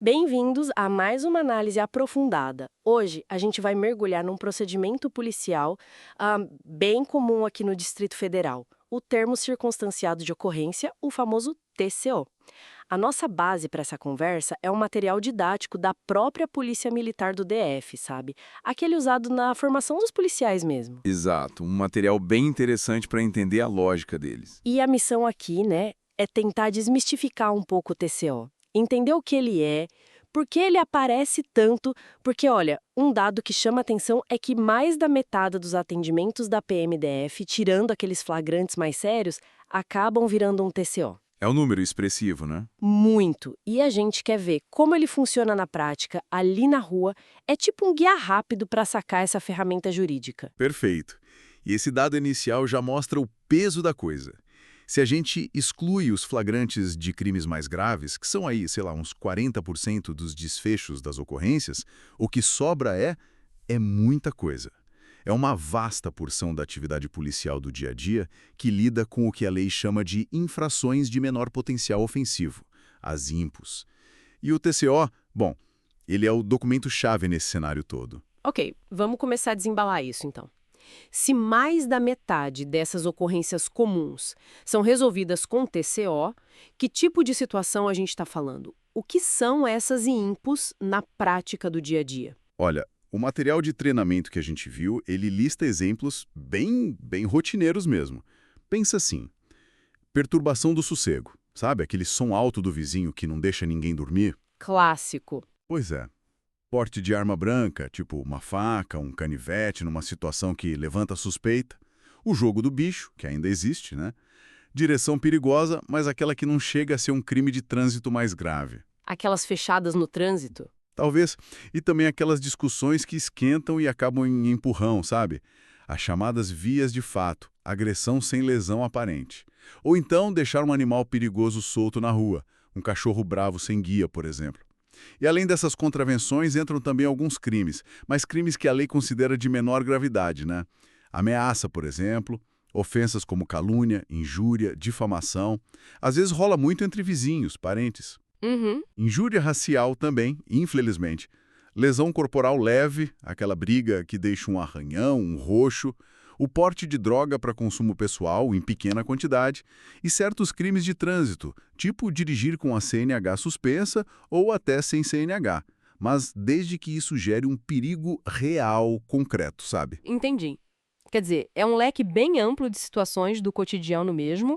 Bem-vindos a mais uma análise aprofundada. Hoje, a gente vai mergulhar num procedimento policial bem comum aqui no Distrito Federal, o termo circunstanciado de ocorrência, o famoso TCO. A nossa base para essa conversa é um material didático da própria Polícia Militar do DF, sabe? Aquele usado na formação dos policiais mesmo. Exato, um material bem interessante para entender a lógica deles. E a missão aqui, né, é tentar desmistificar um pouco o TCO. Entender o que ele é, por que ele aparece tanto, porque, olha, um dado que chama atenção é que mais da metade dos atendimentos da PMDF, tirando aqueles flagrantes mais sérios, acabam virando um TCO. É um número expressivo, né? Muito. E a gente quer ver como ele funciona na prática, ali na rua. É tipo um guia rápido para sacar essa ferramenta jurídica. Perfeito. E esse dado inicial já mostra o peso da coisa. Se a gente exclui os flagrantes de crimes mais graves, que são aí, sei lá, uns 40% dos desfechos das ocorrências, o que sobra é muita coisa. É uma vasta porção da atividade policial do dia a dia que lida com o que a lei chama de infrações de menor potencial ofensivo, as INPOs. E o TCO, bom, ele é o documento-chave nesse cenário todo. Ok, vamos começar a desembalar isso então. Se mais da metade dessas ocorrências comuns são resolvidas com TCO, que tipo de situação a gente está falando? O que são essas INPOs na prática do dia a dia? Olha, o material de treinamento que a gente viu, ele lista exemplos bem rotineiros mesmo. Pensa assim, perturbação do sossego, sabe? Aquele som alto do vizinho que não deixa ninguém dormir. Clássico. Pois é. Porte de arma branca, tipo uma faca, um canivete, numa situação que levanta suspeita. O jogo do bicho, que ainda existe, né? Direção perigosa, mas aquela que não chega a ser um crime de trânsito mais grave. Aquelas fechadas no trânsito? Talvez. E também aquelas discussões que esquentam e acabam em empurrão, sabe? As chamadas vias de fato, agressão sem lesão aparente. Ou então deixar um animal perigoso solto na rua, um cachorro bravo sem guia, por exemplo. E além dessas contravenções entram também alguns crimes, mas crimes que a lei considera de menor gravidade, né? Ameaça, por exemplo, ofensas como calúnia, injúria, difamação. Às vezes rola muito entre vizinhos, parentes. Uhum. Injúria racial também, infelizmente. Lesão corporal leve, aquela briga que deixa um arranhão, um roxo. O porte de droga para consumo pessoal, em pequena quantidade. E certos crimes de trânsito, tipo dirigir com a CNH suspensa ou até sem CNH. Mas desde que isso gere um perigo real, concreto, sabe? Entendi. Quer dizer, é um leque bem amplo de situações do cotidiano mesmo,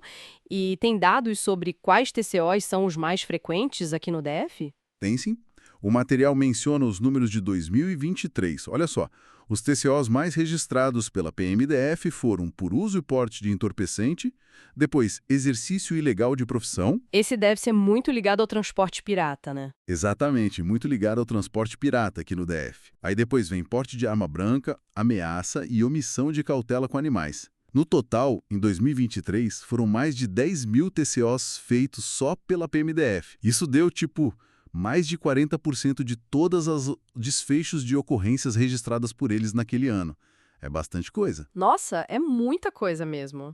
e tem dados sobre quais TCOs são os mais frequentes aqui no DF? Tem sim. O material menciona os números de 2023. Olha só, os TCOs mais registrados pela PMDF foram por uso e porte de entorpecente, depois exercício ilegal de profissão, Esse deve ser muito ligado ao transporte pirata, né? exatamente, muito ligado ao transporte pirata aqui no DF. Aí depois vem porte de arma branca, ameaça e omissão de cautela com animais. No total, em 2023, foram mais de 10 mil TCOs feitos só pela PMDF. Isso deu, tipo, mais de 40% de todas as desfechos de ocorrências registradas por eles naquele ano. É bastante coisa. Nossa, é muita coisa mesmo.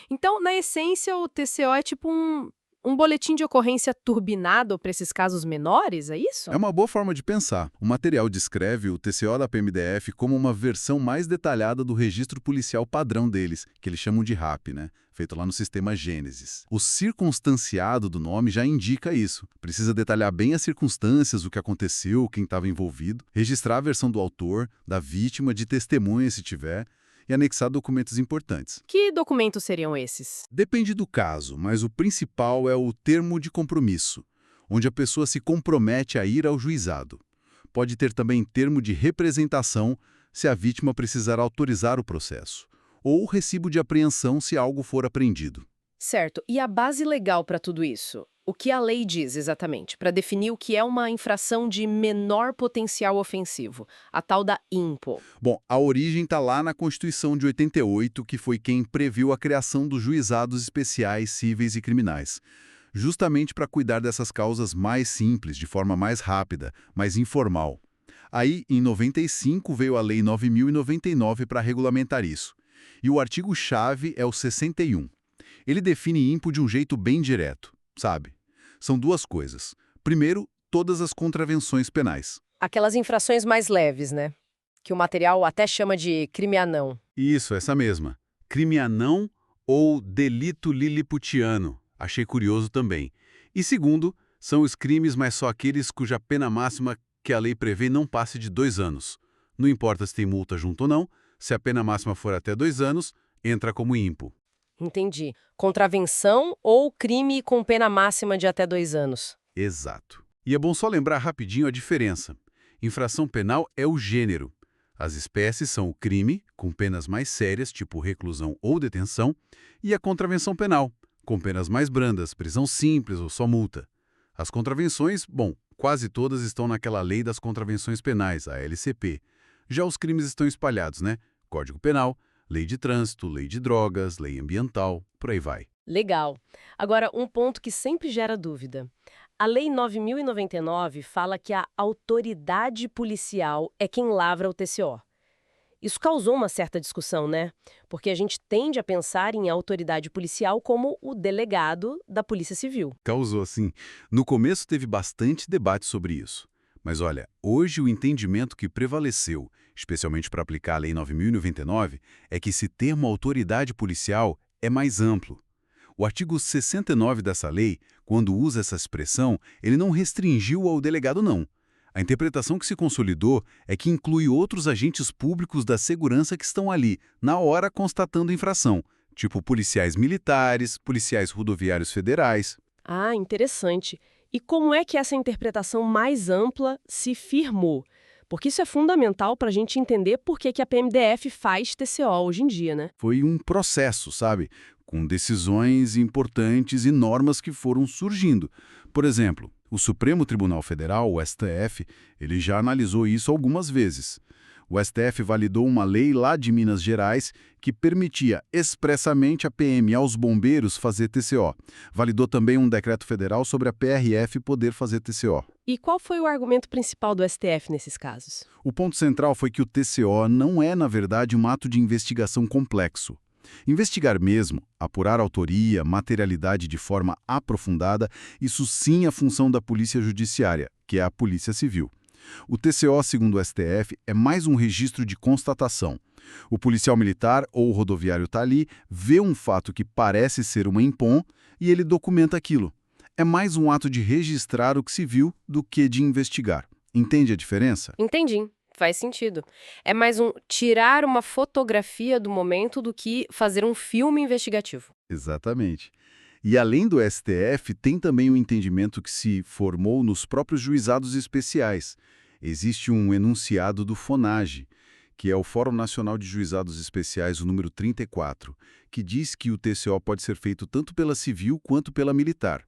Então, na essência, o TCO é tipo um boletim de ocorrência turbinado para esses casos menores, é isso? É uma boa forma de pensar. O material descreve o TCO da PMDF como uma versão mais detalhada do registro policial padrão deles, que eles chamam de RAP, né? Feito lá no sistema Gênesis. O circunstanciado do nome já indica isso. Precisa detalhar bem as circunstâncias, o que aconteceu, quem estava envolvido, registrar a versão do autor, da vítima, de testemunha se tiver, e anexar documentos importantes. Que documentos seriam esses? Depende do caso, mas o principal é o termo de compromisso, onde a pessoa se compromete a ir ao juizado. Pode ter também termo de representação, se a vítima precisar autorizar o processo, ou recibo de apreensão se algo for apreendido. Certo. E a base legal para tudo isso? O que a lei diz exatamente, para definir o que é uma infração de menor potencial ofensivo, a tal da INPO? Bom, a origem está lá na Constituição de 88, que foi quem previu a criação dos juizados especiais cíveis e criminais, justamente para cuidar dessas causas mais simples, de forma mais rápida, mais informal. Aí, em 95, veio a Lei 9.099 para regulamentar isso. E o artigo-chave é o 61. Ele define INPO de um jeito bem direto, sabe? São duas coisas. Primeiro, todas as contravenções penais. Aquelas infrações mais leves, né? Que o material até chama de crime anão. Isso, essa mesma. Crime anão ou delito liliputiano. Achei curioso também. E segundo, são os crimes, mas só aqueles cuja pena máxima que a lei prevê não passe de 2 anos. Não importa se tem multa junto ou não, se a pena máxima for até 2 anos, entra como ímpo. Entendi. Contravenção ou crime com pena máxima de até 2 anos. Exato. E é bom só lembrar rapidinho a diferença. Infração penal é o gênero. As espécies são o crime, com penas mais sérias, tipo reclusão ou detenção, e a contravenção penal, com penas mais brandas, prisão simples ou só multa. As contravenções, bom, quase todas estão naquela Lei das Contravenções Penais, a LCP. Já os crimes estão espalhados, né? Código Penal, Lei de Trânsito, Lei de Drogas, Lei Ambiental, por aí vai. Legal. Agora, um ponto que sempre gera dúvida. A Lei 9.099 fala que a autoridade policial é quem lavra o TCO. Isso causou uma certa discussão, né? Porque a gente tende a pensar em autoridade policial como o delegado da Polícia Civil. Causou, sim. No começo teve bastante debate sobre isso. Mas olha, hoje o entendimento que prevaleceu, especialmente para aplicar a Lei 9.099, é que esse termo autoridade policial é mais amplo. O artigo 69 dessa lei, quando usa essa expressão, ele não restringiu ao delegado, não. A interpretação que se consolidou é que inclui outros agentes públicos da segurança que estão ali, na hora constatando a infração, tipo policiais militares, policiais rodoviários federais. Ah, interessante. E como é que essa interpretação mais ampla se firmou? Porque isso é fundamental para a gente entender por que a PMDF faz TCO hoje em dia, né? Foi um processo, sabe? Com decisões importantes e normas que foram surgindo. Por exemplo, o Supremo Tribunal Federal, o STF, ele já analisou isso algumas vezes. O STF validou uma lei lá de Minas Gerais que permitia expressamente a PM e aos bombeiros fazer TCO. Validou também um decreto federal sobre a PRF poder fazer TCO. E qual foi o argumento principal do STF nesses casos? O ponto central foi que o TCO não é, na verdade, um ato de investigação complexo. Investigar mesmo, apurar autoria, materialidade de forma aprofundada, isso sim é função da Polícia Judiciária, que é a Polícia Civil. O TCO, segundo o STF, é mais um registro de constatação. O policial militar ou o rodoviário está ali, vê um fato que parece ser uma impom e ele documenta aquilo. É mais um ato de registrar o que se viu do que de investigar. Entende a diferença? Entendi. Faz sentido. É mais um tirar uma fotografia do momento do que fazer um filme investigativo. Exatamente. E além do STF, tem também o entendimento que se formou nos próprios juizados especiais. Existe um enunciado do FONAGE, que é o Fórum Nacional de Juizados Especiais, o número 34, que diz que o TCO pode ser feito tanto pela civil quanto pela militar.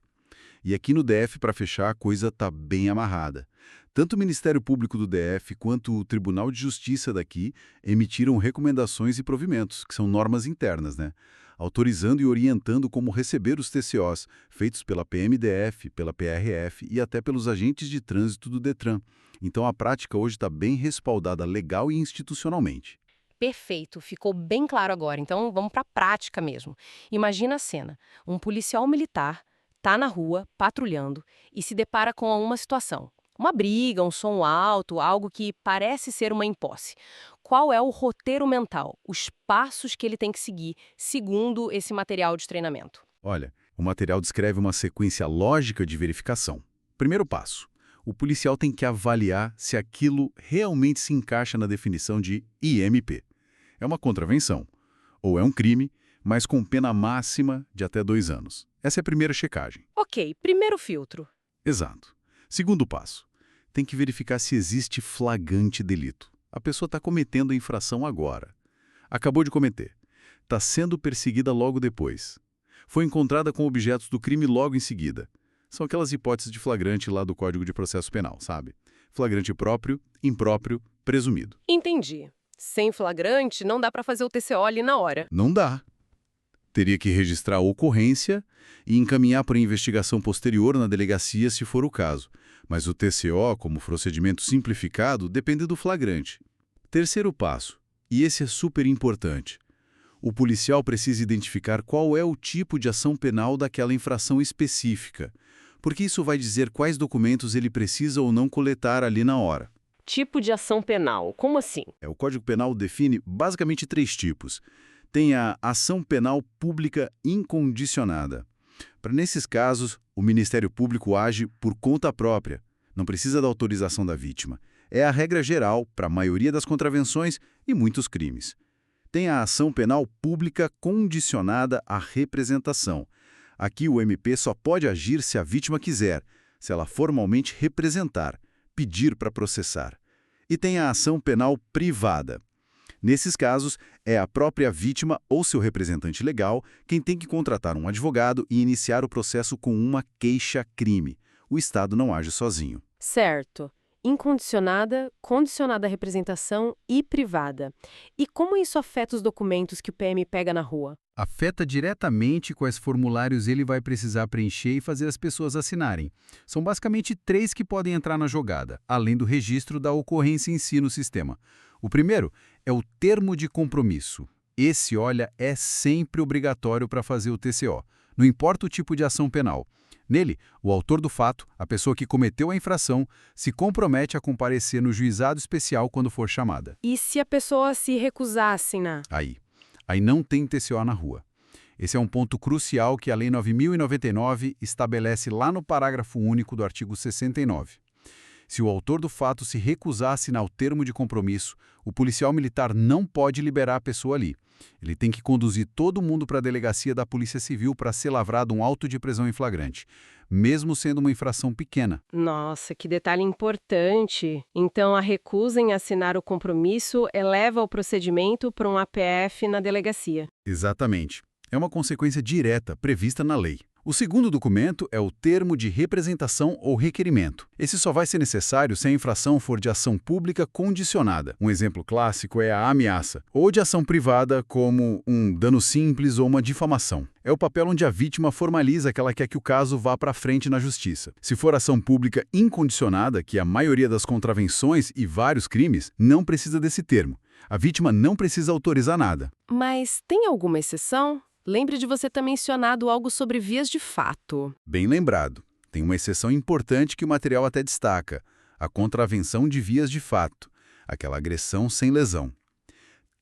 E aqui no DF, para fechar, a coisa está bem amarrada. Tanto o Ministério Público do DF quanto o Tribunal de Justiça daqui emitiram recomendações e provimentos, que são normas internas, né? Autorizando e orientando como receber os TCOs, feitos pela PMDF, pela PRF e até pelos agentes de trânsito do Detran. Então a prática hoje está bem respaldada legal e institucionalmente. Perfeito, ficou bem claro agora. Então vamos para a prática mesmo. Imagina a cena: um policial militar está na rua, patrulhando, e se depara com uma situação. Uma briga, um som alto, algo que parece ser uma imposse. Qual é o roteiro mental, os passos que ele tem que seguir, segundo esse material de treinamento? Olha, o material descreve uma sequência lógica de verificação. Primeiro passo: o policial tem que avaliar se aquilo realmente se encaixa na definição de IMP. É uma contravenção, ou é um crime, mas com pena máxima de até 2 anos. Essa é a primeira checagem. Ok, primeiro filtro. Exato. Segundo passo: tem que verificar se existe flagrante delito. A pessoa está cometendo a infração agora. Acabou de cometer. Está sendo perseguida logo depois. Foi encontrada com objetos do crime logo em seguida. São aquelas hipóteses de flagrante lá do Código de Processo Penal, sabe? Flagrante próprio, impróprio, presumido. Entendi. Sem flagrante, não dá para fazer o TCO ali na hora. Não dá. Teria que registrar a ocorrência e encaminhar para investigação posterior na delegacia se for o caso. Mas o TCO, como procedimento simplificado, depende do flagrante. Terceiro passo, e esse é super importante: o policial precisa identificar qual é o tipo de ação penal daquela infração específica. porque isso vai dizer quais documentos ele precisa ou não coletar ali na hora. Tipo de ação penal, como assim? O Código Penal define basicamente 3 tipos. Tem a ação penal pública incondicionada. Para nesses casos, o Ministério Público age por conta própria, não precisa da autorização da vítima. É a regra geral para a maioria das contravenções e muitos crimes. Tem a ação penal pública condicionada à representação. Aqui o MP só pode agir se a vítima quiser, se ela formalmente representar, pedir para processar. E tem a ação penal privada. Nesses casos, é a própria vítima ou seu representante legal quem tem que contratar um advogado e iniciar o processo com uma queixa-crime. O Estado não age sozinho. Certo. Incondicionada, condicionada à representação e privada. E como isso afeta os documentos que o PM pega na rua? Afeta diretamente quais formulários ele vai precisar preencher e fazer as pessoas assinarem. São basicamente 3 que podem entrar na jogada, além do registro da ocorrência em si no sistema. O primeiro é o termo de compromisso. Esse, olha, é sempre obrigatório para fazer o TCO, não importa o tipo de ação penal. Nele, o autor do fato, a pessoa que cometeu a infração, se compromete a comparecer no juizado especial quando for chamada. E se a pessoa se recusar a assinar? Aí não tem TCO na rua. Esse é um ponto crucial que a Lei 9.099 estabelece lá no parágrafo único do artigo 69. Se o autor do fato se recusar a assinar o termo de compromisso, o policial militar não pode liberar a pessoa ali. Ele tem que conduzir todo mundo para a delegacia da Polícia Civil para ser lavrado um auto de prisão em flagrante, mesmo sendo uma infração pequena. Nossa, que detalhe importante. Então, a recusa em assinar o compromisso eleva o procedimento para um APF na delegacia. Exatamente. É uma consequência direta prevista na lei. O segundo documento é o termo de representação ou requerimento. Esse só vai ser necessário se a infração for de ação pública condicionada. Um exemplo clássico é a ameaça, ou de ação privada, como um dano simples ou uma difamação. É o papel onde a vítima formaliza que ela quer que o caso vá para frente na justiça. Se for ação pública incondicionada, que é a maioria das contravenções e vários crimes, não precisa desse termo. A vítima não precisa autorizar nada. Mas tem alguma exceção? Lembre de você ter mencionado algo sobre vias de fato. Bem lembrado. Tem uma exceção importante que o material até destaca: a contravenção de vias de fato, aquela agressão sem lesão.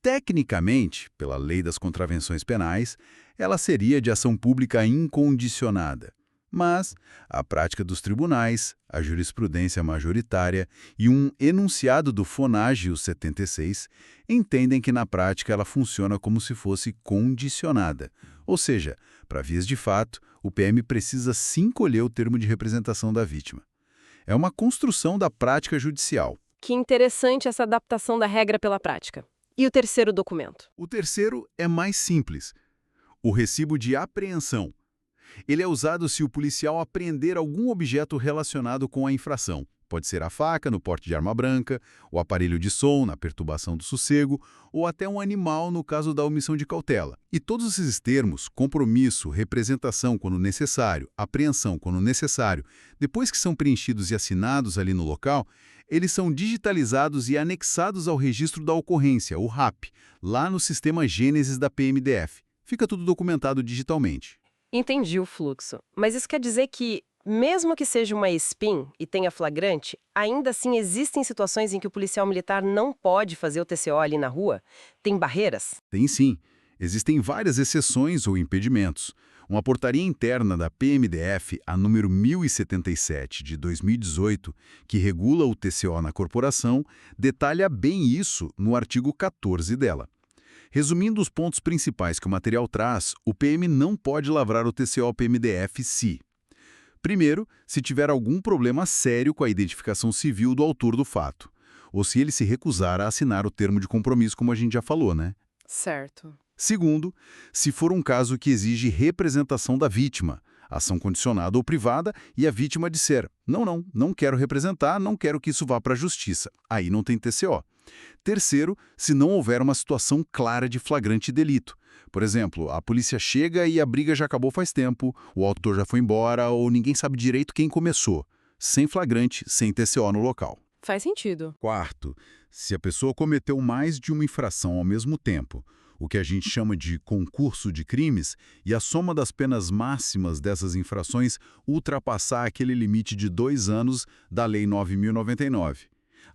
Tecnicamente, pela lei das contravenções penais, ela seria de ação pública incondicionada. Mas a prática dos tribunais, a jurisprudência majoritária e um enunciado do FONAGE 76 entendem que na prática ela funciona como se fosse condicionada. Ou seja, para vias de fato, o PM precisa sim colher o termo de representação da vítima. É uma construção da prática judicial. Que interessante essa adaptação da regra pela prática. E o terceiro documento? O terceiro é mais simples: o recibo de apreensão. Ele é usado se o policial apreender algum objeto relacionado com a infração. Pode ser a faca, no porte de arma branca, o aparelho de som, na perturbação do sossego, ou até um animal, no caso da omissão de cautela. E todos esses termos, compromisso, representação quando necessário, apreensão quando necessário, depois que são preenchidos e assinados ali no local, eles são digitalizados e anexados ao registro da ocorrência, o RAP, lá no sistema Gênesis da PMDF. Fica tudo documentado digitalmente. Entendi o fluxo. Mas isso quer dizer que, mesmo que seja uma SPIN e tenha flagrante, ainda assim existem situações em que o policial militar não pode fazer o TCO ali na rua? Tem barreiras? Tem sim. Existem várias exceções ou impedimentos. Uma portaria interna da PMDF, a número 1077 de 2018, que regula o TCO na corporação, detalha bem isso no artigo 14 dela. Resumindo os pontos principais que o material traz, o PM não pode lavrar o TCO PMDF se: primeiro, se tiver algum problema sério com a identificação civil do autor do fato, ou se ele se recusar a assinar o termo de compromisso, como a gente já falou, né? Certo. Segundo, se for um caso que exige representação da vítima, ação condicionada ou privada, e a vítima disser: não quero representar, não quero que isso vá para a justiça. Aí não tem TCO. Terceiro, se não houver uma situação clara de flagrante delito. Por exemplo, a polícia chega e a briga já acabou faz tempo, o autor já foi embora ou ninguém sabe direito quem começou. Sem flagrante, sem TCO no local. Faz sentido. Quarto, se a pessoa cometeu mais de uma infração ao mesmo tempo, o que a gente chama de concurso de crimes, e a soma das penas máximas dessas infrações ultrapassar aquele limite de 2 anos da Lei 9.099.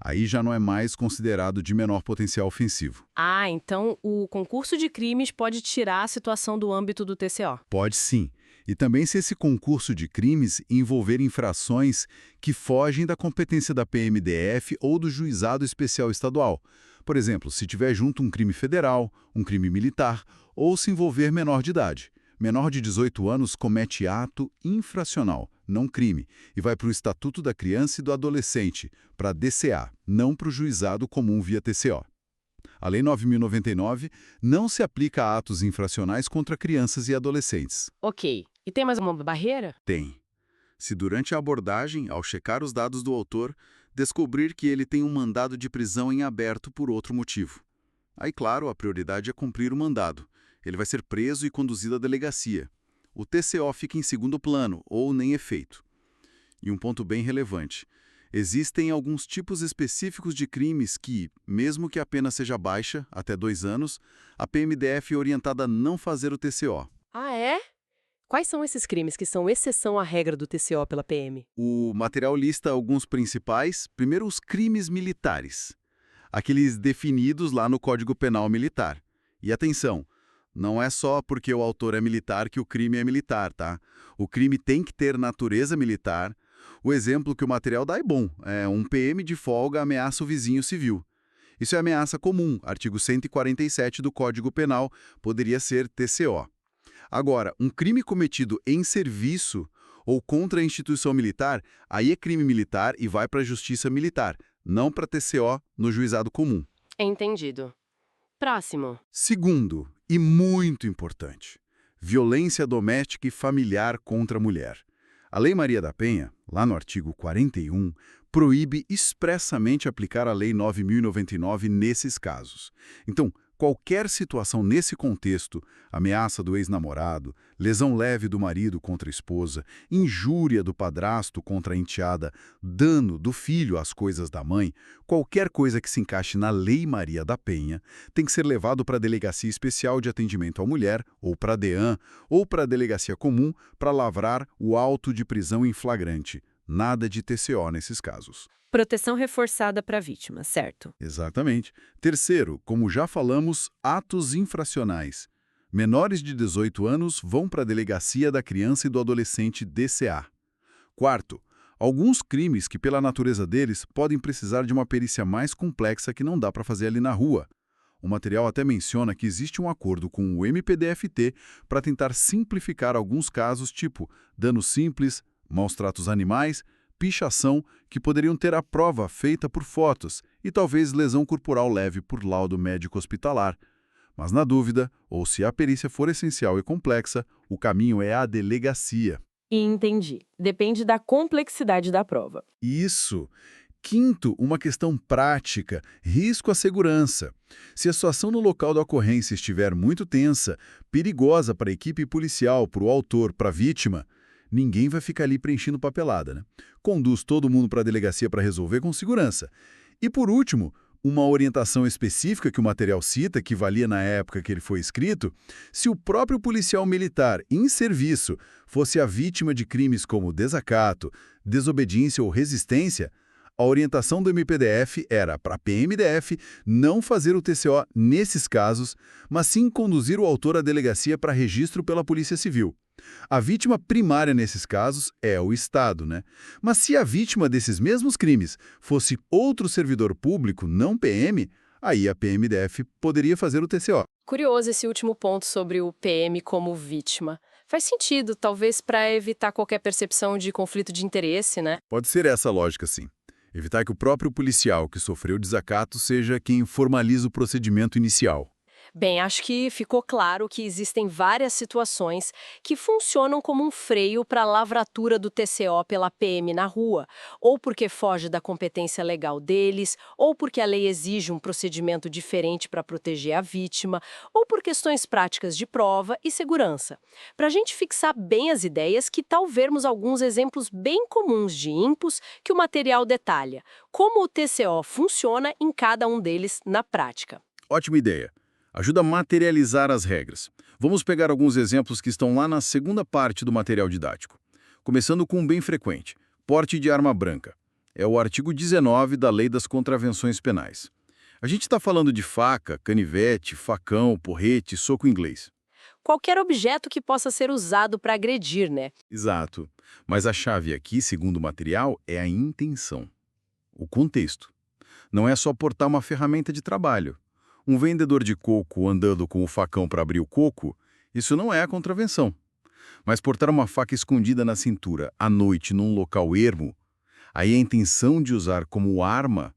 Aí já não é mais considerado de menor potencial ofensivo. Ah, então o concurso de crimes pode tirar a situação do âmbito do TCO. Pode sim. E também se esse concurso de crimes envolver infrações que fogem da competência da PMDF ou do Juizado Especial Estadual. Por exemplo, se tiver junto um crime federal, um crime militar ou se envolver menor de idade. Menor de 18 anos comete ato infracional, não crime, e vai para o Estatuto da Criança e do Adolescente, para a DCA, não para o Juizado Comum via TCO. A Lei 9.099 não se aplica a atos infracionais contra crianças e adolescentes. Ok. E tem mais uma barreira? Tem. Se durante a abordagem, ao checar os dados do autor, descobrir que ele tem um mandado de prisão em aberto por outro motivo. Aí, claro, a prioridade é cumprir o mandado. Ele vai ser preso e conduzido à delegacia. O TCO fica em segundo plano, ou nem efeito. E um ponto bem relevante. Existem alguns tipos específicos de crimes que, mesmo que a pena seja baixa, até 2 anos, a PMDF é orientada a não fazer o TCO. Ah, é? Quais são esses crimes que são exceção à regra do TCO pela PM? O material lista alguns principais. Primeiro, os crimes militares. Aqueles definidos lá no Código Penal Militar. E atenção, não é só porque o autor é militar que o crime é militar, tá? O crime tem que ter natureza militar. O exemplo que o material dá é bom. Um PM de folga ameaça o vizinho civil. Isso é ameaça comum, artigo 147 do Código Penal, poderia ser TCO. Agora, um crime cometido em serviço ou contra a instituição militar, aí é crime militar e vai para a justiça militar, não para TCO no juizado comum. Entendido. Próximo. Segundo, e muito importante, violência doméstica e familiar contra a mulher. A Lei Maria da Penha, lá no artigo 41, proíbe expressamente aplicar a Lei 9.099 nesses casos. Então, qualquer situação nesse contexto, ameaça do ex-namorado, lesão leve do marido contra a esposa, injúria do padrasto contra a enteada, dano do filho às coisas da mãe, qualquer coisa que se encaixe na Lei Maria da Penha, tem que ser levado para a Delegacia Especial de Atendimento à Mulher, ou para a DEAN, ou para a Delegacia Comum, para lavrar o auto de prisão em flagrante. Nada de TCO nesses casos. Proteção reforçada para a vítima, certo? Exatamente. Terceiro, como já falamos, atos infracionais. Menores de 18 anos vão para a Delegacia da Criança e do Adolescente DCA. Quarto, alguns crimes que, pela natureza deles, podem precisar de uma perícia mais complexa que não dá para fazer ali na rua. O material até menciona que existe um acordo com o MPDFT para tentar simplificar alguns casos tipo dano simples, maus tratos animais, pichação, que poderiam ter a prova feita por fotos e talvez lesão corporal leve por laudo médico hospitalar. Mas na dúvida, ou se a perícia for essencial e complexa, o caminho é a delegacia. Entendi. Depende da complexidade da prova. Isso. Quinto, uma questão prática, risco à segurança. Se a situação no local da ocorrência estiver muito tensa, perigosa para a equipe policial, para o autor, para a vítima, ninguém vai ficar ali preenchendo papelada, né? Conduz todo mundo para a delegacia para resolver com segurança. E por último, uma orientação específica que o material cita, que valia na época que ele foi escrito, se o próprio policial militar em serviço fosse a vítima de crimes como desacato, desobediência ou resistência, a orientação do MPDF era para a PMDF não fazer o TCO nesses casos, mas sim conduzir o autor à delegacia para registro pela Polícia Civil. A vítima primária nesses casos é o Estado, né? Mas se a vítima desses mesmos crimes fosse outro servidor público, não PM, aí a PMDF poderia fazer o TCO. Curioso esse último ponto sobre o PM como vítima. Faz sentido, talvez para evitar qualquer percepção de conflito de interesse, né? Pode ser essa a lógica, sim. Evitar que o próprio policial que sofreu desacato seja quem formaliza o procedimento inicial. Bem, acho que ficou claro que existem várias situações que funcionam como um freio para a lavratura do TCO pela PM na rua, ou porque foge da competência legal deles, ou porque a lei exige um procedimento diferente para proteger a vítima, ou por questões práticas de prova e segurança. Para a gente fixar bem as ideias, que tal vermos alguns exemplos bem comuns de impos que o material detalha, como o TCO funciona em cada um deles na prática. Ótima ideia. Ajuda a materializar as regras. Vamos pegar alguns exemplos que estão lá na segunda parte do material didático. Começando com um bem frequente, porte de arma branca. É o artigo 19 da Lei das Contravenções Penais. A gente está falando de faca, canivete, facão, porrete, soco inglês. Qualquer objeto que possa ser usado para agredir, né? Exato. Mas a chave aqui, segundo o material, é a intenção. O contexto. Não é só portar uma ferramenta de trabalho. Um vendedor de coco andando com o facão para abrir o coco, isso não é a contravenção. Mas portar uma faca escondida na cintura, à noite, num local ermo, aí a intenção de usar como arma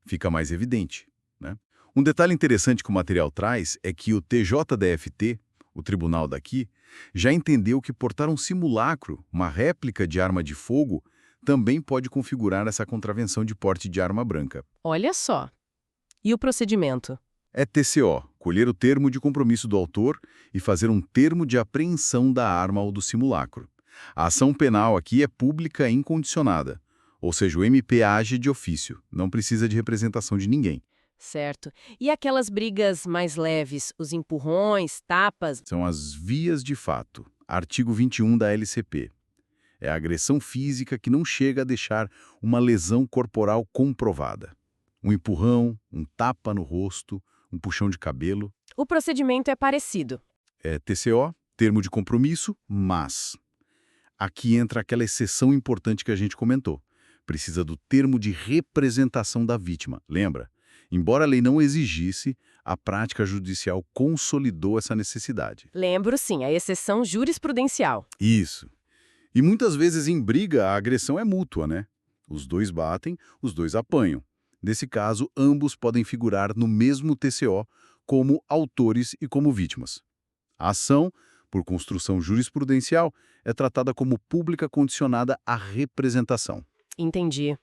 fica mais evidente, né? Um detalhe interessante que o material traz é que o TJDFT, o tribunal daqui, já entendeu que portar um simulacro, uma réplica de arma de fogo, também pode configurar essa contravenção de porte de arma branca. Olha só. E o procedimento? É TCO, colher o termo de compromisso do autor e fazer um termo de apreensão da arma ou do simulacro. A ação penal aqui é pública e incondicionada, ou seja, o MP age de ofício, não precisa de representação de ninguém. Certo. E aquelas brigas mais leves, os empurrões, tapas? São as vias de fato, artigo 21 da LCP. É a agressão física que não chega a deixar uma lesão corporal comprovada. Um empurrão, um tapa no rosto, um puxão de cabelo. O procedimento é parecido. É TCO, termo de compromisso, mas aqui entra aquela exceção importante que a gente comentou. Precisa do termo de representação da vítima, lembra? Embora a lei não exigisse, a prática judicial consolidou essa necessidade. Lembro sim, a exceção jurisprudencial. Isso. E muitas vezes em briga a agressão é mútua, né? Os dois batem, os dois apanham. Nesse caso, ambos podem figurar no mesmo TCO como autores e como vítimas. A ação, por construção jurisprudencial, é tratada como pública condicionada à representação. Entendi.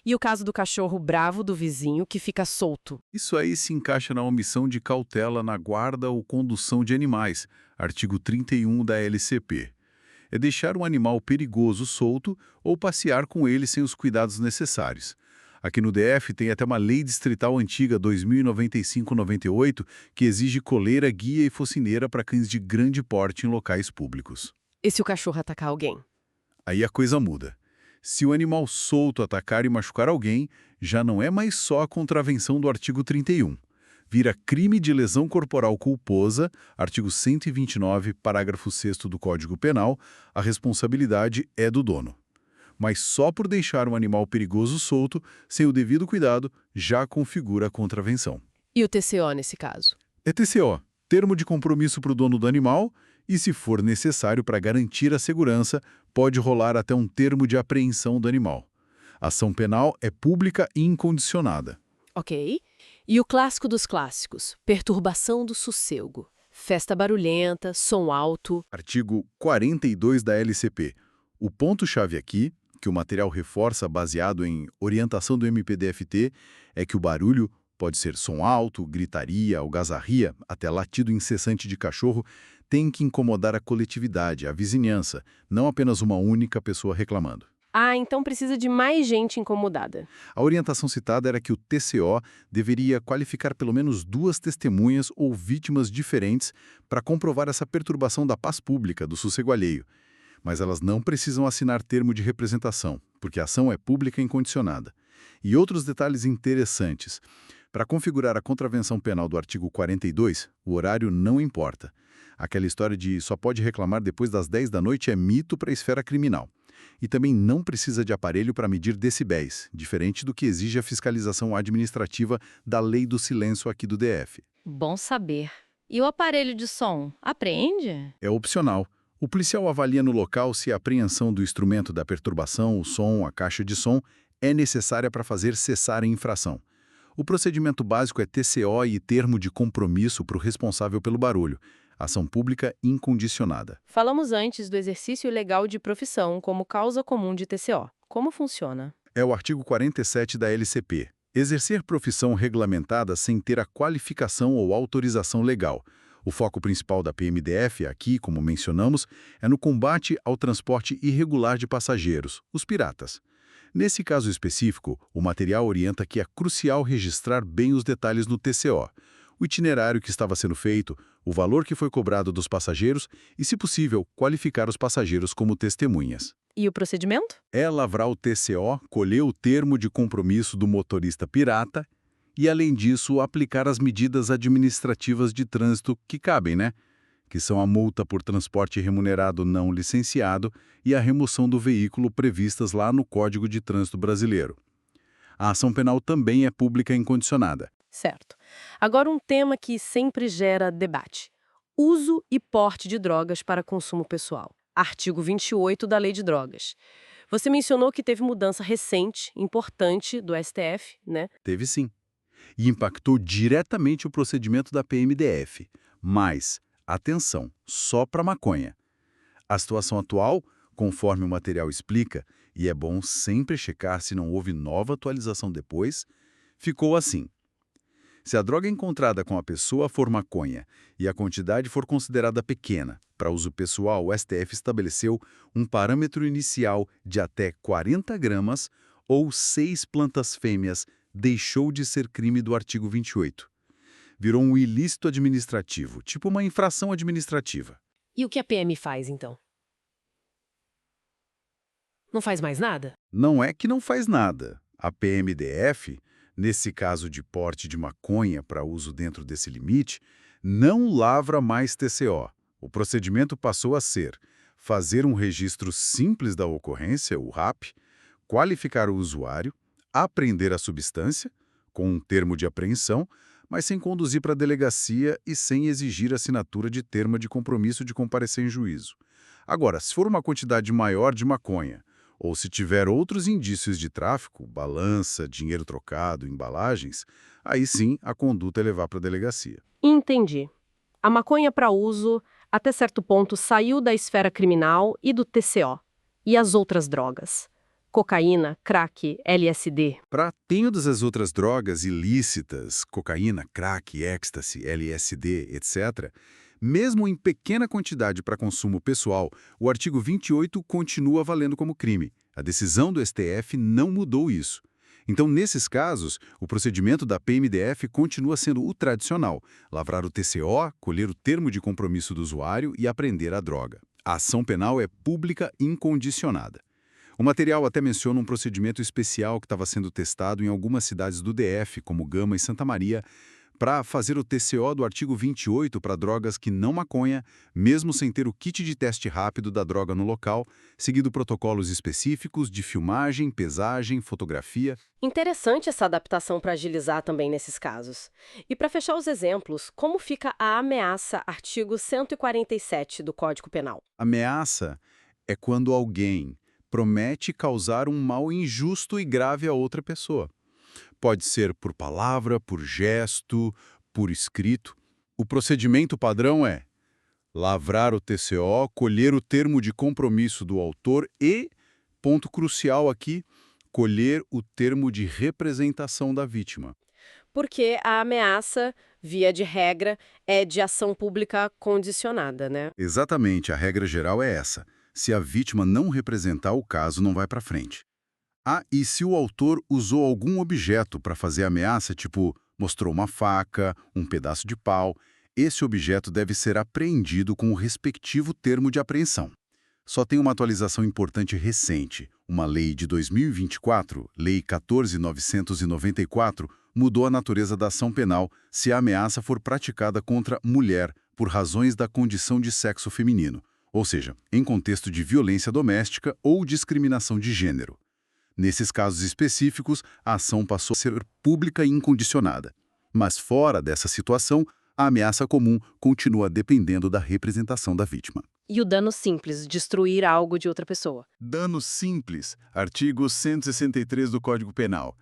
E o caso do cachorro bravo do vizinho que fica solto? Isso aí se encaixa na omissão de cautela na guarda ou condução de animais, artigo 31 da LCP. É deixar um animal perigoso solto ou passear com ele sem os cuidados necessários. Aqui no DF tem até uma lei distrital antiga 2095-98 que exige coleira, guia e focineira para cães de grande porte em locais públicos. E se o cachorro atacar alguém? Aí a coisa muda. Se o animal solto atacar e machucar alguém, já não é mais só a contravenção do artigo 31. Vira crime de lesão corporal culposa, artigo 129, parágrafo 6º do Código Penal, a responsabilidade é do dono. Mas só por deixar um animal perigoso solto, sem o devido cuidado, já configura a contravenção. E o TCO nesse caso? É TCO, termo de compromisso para o dono do animal, e se for necessário para garantir a segurança, pode rolar até um termo de apreensão do animal. A ação penal é pública e incondicionada. Ok. E o clássico dos clássicos, perturbação do sossego. Festa barulhenta, som alto. Artigo 42 da LCP. O ponto-chave aqui, que o material reforça baseado em orientação do MPDFT, é que o barulho pode ser som alto, gritaria, algazarria, até latido incessante de cachorro, tem que incomodar a coletividade, a vizinhança, não apenas uma única pessoa reclamando. Ah, então precisa de mais gente incomodada. A orientação citada era que o TCO deveria qualificar pelo menos 2 testemunhas ou vítimas diferentes para comprovar essa perturbação da paz pública, do sossego alheio. Mas elas não precisam assinar termo de representação, porque a ação é pública e incondicionada. E outros detalhes interessantes. Para configurar a contravenção penal do artigo 42, o horário não importa. Aquela história de só pode reclamar depois das 10 da noite é mito para a esfera criminal. E também não precisa de aparelho para medir decibéis, diferente do que exige a fiscalização administrativa da Lei do Silêncio aqui do DF. Bom saber. E o aparelho de som, apreende? É opcional. O policial avalia no local se a apreensão do instrumento da perturbação, o som, a caixa de som, é necessária para fazer cessar a infração. O procedimento básico é TCO e termo de compromisso para o responsável pelo barulho. Ação pública incondicionada. Falamos antes do exercício ilegal de profissão como causa comum de TCO. Como funciona? É o artigo 47 da LCP. Exercer profissão regulamentada sem ter a qualificação ou autorização legal. O foco principal da PMDF, aqui, como mencionamos, é no combate ao transporte irregular de passageiros, os piratas. Nesse caso específico, o material orienta que é crucial registrar bem os detalhes no TCO. O o itinerário que estava sendo feito, o valor que foi cobrado dos passageiros e, se possível, qualificar os passageiros como testemunhas. E o procedimento? É lavrar o TCO, colher o termo de compromisso do motorista pirata e, além disso, aplicar as medidas administrativas de trânsito que cabem, né? Que são a multa por transporte remunerado não licenciado e a remoção do veículo previstas lá no Código de Trânsito Brasileiro. A ação penal também é pública incondicionada. Certo. Agora um tema que sempre gera debate. Uso e porte de drogas para consumo pessoal. Artigo 28 da Lei de Drogas. Você mencionou que teve mudança recente, importante, do STF, né? Teve sim. E impactou diretamente o procedimento da PMDF. Mas, atenção, só para maconha. A situação atual, conforme o material explica, e é bom sempre checar se não houve nova atualização depois, ficou assim. Se a droga encontrada com a pessoa for maconha e a quantidade for considerada pequena, para uso pessoal, o STF estabeleceu um parâmetro inicial de até 40 gramas ou 6 plantas fêmeas, deixou de ser crime do artigo 28. Virou um ilícito administrativo, tipo uma infração administrativa. E o que a PM faz, então? Não faz mais nada? Não é que não faz nada. A PMDF, nesse caso de porte de maconha para uso dentro desse limite, não lavra mais TCO. O procedimento passou a ser fazer um registro simples da ocorrência, o RAP, qualificar o usuário, apreender a substância, com um termo de apreensão, mas sem conduzir para a delegacia e sem exigir assinatura de termo de compromisso de comparecer em juízo. Agora, se for uma quantidade maior de maconha, ou se tiver outros indícios de tráfico, balança, dinheiro trocado, embalagens, aí sim a conduta é levar para a delegacia. Entendi. A maconha para uso, até certo ponto, saiu da esfera criminal e do TCO. E as outras drogas? Cocaína, crack, LSD. Para todas as outras drogas ilícitas, cocaína, crack, êxtase, LSD, etc., mesmo em pequena quantidade para consumo pessoal, o artigo 28 continua valendo como crime. A decisão do STF não mudou isso. Então, nesses casos, o procedimento da PMDF continua sendo o tradicional: lavrar o TCO, colher o termo de compromisso do usuário e apreender a droga. A ação penal é pública incondicionada. O material até menciona um procedimento especial que estava sendo testado em algumas cidades do DF, como Gama e Santa Maria, para fazer o TCO do artigo 28 para drogas que não maconha, mesmo sem ter o kit de teste rápido da droga no local, seguindo protocolos específicos de filmagem, pesagem, fotografia. Interessante essa adaptação para agilizar também nesses casos. E para fechar os exemplos, como fica a ameaça, artigo 147 do Código Penal? Ameaça é quando alguém promete causar um mal injusto e grave a outra pessoa. Pode ser por palavra, por gesto, por escrito. O procedimento padrão é lavrar o TCO, colher o termo de compromisso do autor e, ponto crucial aqui, colher o termo de representação da vítima. Porque a ameaça, via de regra, é de ação pública condicionada, né? Exatamente, a regra geral é essa. Se a vítima não representar, o caso não vai para frente. E se o autor usou algum objeto para fazer ameaça, tipo mostrou uma faca, um pedaço de pau, esse objeto deve ser apreendido com o respectivo termo de apreensão. Só tem uma atualização importante recente. Uma lei de 2024, Lei 14.994, mudou a natureza da ação penal se a ameaça for praticada contra mulher por razões da condição de sexo feminino, ou seja, em contexto de violência doméstica ou discriminação de gênero. Nesses casos específicos, a ação passou a ser pública e incondicionada. Mas fora dessa situação, a ameaça comum continua dependendo da representação da vítima. E o dano simples, destruir algo de outra pessoa. Dano simples, artigo 163 do Código Penal.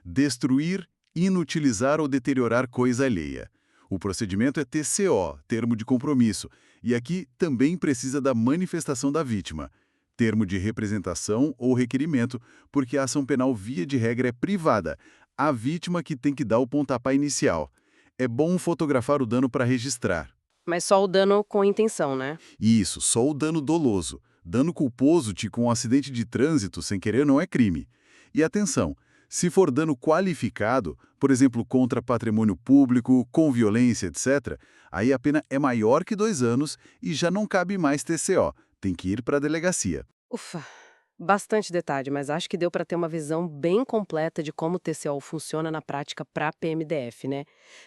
Destruir, inutilizar ou deteriorar coisa alheia. O procedimento é TCO, termo de compromisso, e aqui também precisa da manifestação da vítima, termo de representação ou requerimento, porque a ação penal via de regra é privada, a vítima que tem que dar o pontapé inicial. É bom fotografar o dano para registrar. Mas só o dano com intenção, né? Isso, só o dano doloso. Dano culposo, tipo um acidente de trânsito sem querer, não é crime. E atenção, Se for dano qualificado, por exemplo, contra patrimônio público, com violência, etc., aí a pena é maior que 2 anos e já não cabe mais TCO, tem que ir para a delegacia. Ufa, bastante detalhe, mas acho que deu para ter uma visão bem completa de como o TCO funciona na prática para a PMDF, né?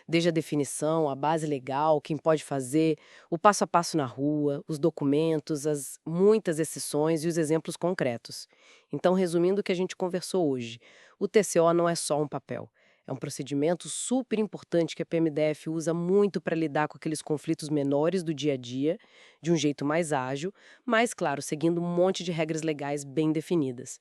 Desde a definição, a base legal, quem pode fazer, o passo a passo na rua, os documentos, as muitas exceções e os exemplos concretos. Então, resumindo o que a gente conversou hoje, o TCO não é só um papel. É um procedimento super importante que a PMDF usa muito para lidar com aqueles conflitos menores do dia a dia, de um jeito mais ágil, mas, claro, seguindo um monte de regras legais bem definidas.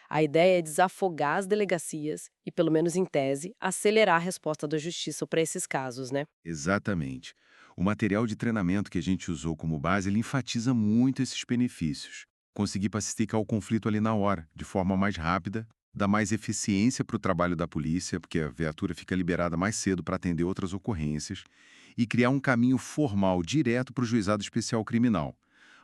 A ideia é desafogar as delegacias e, pelo menos em tese, acelerar a resposta da justiça para esses casos, né? Exatamente. O material de treinamento que a gente usou como base, ele enfatiza muito esses benefícios. Conseguir pacificar o conflito ali na hora, de forma mais rápida, dá mais eficiência para o trabalho da polícia, porque a viatura fica liberada mais cedo para atender outras ocorrências, e criar um caminho formal direto para o juizado especial criminal.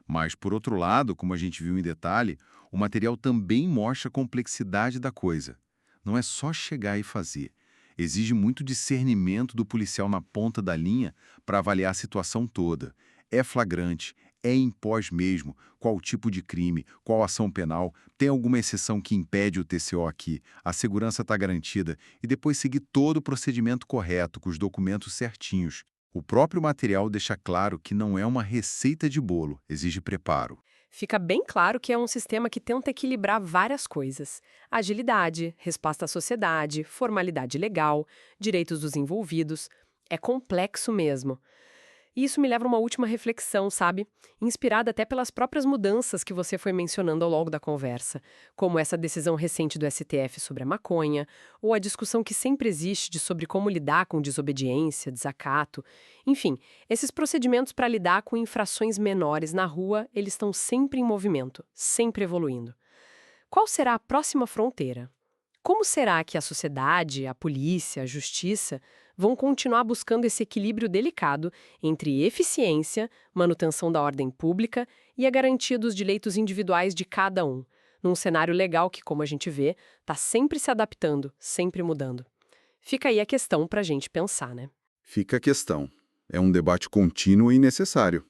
Mas, por outro lado, como a gente viu em detalhe, o material também mostra a complexidade da coisa. Não é só chegar e fazer. Exige muito discernimento do policial na ponta da linha para avaliar a situação toda. É flagrante, é em pós mesmo, qual tipo de crime, qual ação penal, tem alguma exceção que impede o TCO aqui, a segurança está garantida, e depois seguir todo o procedimento correto, com os documentos certinhos. O próprio material deixa claro que não é uma receita de bolo, exige preparo. Fica bem claro que é um sistema que tenta equilibrar várias coisas: agilidade, resposta à sociedade, formalidade legal, direitos dos envolvidos. É complexo mesmo. E isso me leva a uma última reflexão, sabe? Inspirada até pelas próprias mudanças que você foi mencionando ao longo da conversa, como essa decisão recente do STF sobre a maconha, ou a discussão que sempre existe sobre como lidar com desobediência, desacato. Enfim, esses procedimentos para lidar com infrações menores na rua, eles estão sempre em movimento, sempre evoluindo. Qual será a próxima fronteira? Como será que a sociedade, a polícia, a justiça vão continuar buscando esse equilíbrio delicado entre eficiência, manutenção da ordem pública e a garantia dos direitos individuais de cada um, num cenário legal que, como a gente vê, está sempre se adaptando, sempre mudando? Fica aí a questão para a gente pensar, né? Fica a questão. É um debate contínuo e necessário.